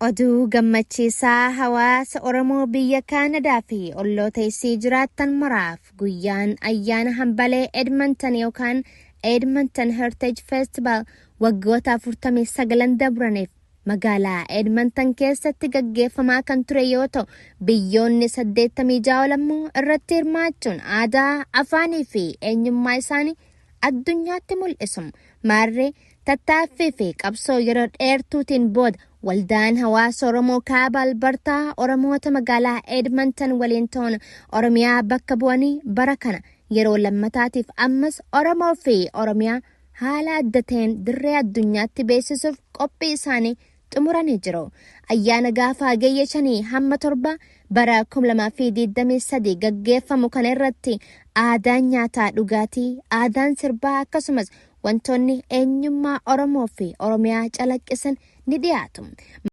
Oduu gammachiisaa hawaasa Oromoo biyya Kaanadaa fi olloota isii jiraattan maraaf guyyaan ayyaana hambalee Edmonton yookaan Edmonton Heritage Festival waggoota 49 dabraniif magaalaa Edmonton keessatti gaggeeffamaa kan ture yoo ta'u biyyoonni 86 lammoo irratti hirmaachuun aadaa, afaanii fi eenyummaa isaanii addunyaatti mul'isu. Maarree tattaaffii fi qabsoo yeroo dheertuutiin booda waldaan hawaasa Oromoo kaaba Albertaa Oromoota magaalaa Edmonton waliin ta'uun Oromiyaa bakka bu'anii bara kana yeroo lammataatiif ammas Oromoo fi Oromiyaa haala adda ta'een dirree addunyaatti beeksisuuf qophii isaanii xumuranii jiru. Ayyaana gaafa hagayya 5 hamma 7 bara 2023 gaggeeffamu kana irratti aadaan nyaataa dhugaatii, aadaan sirbaa akkasumas wantoonni eenyummaa Oromoo fi Oromiyaa calaqqisan ni dhiyaatu.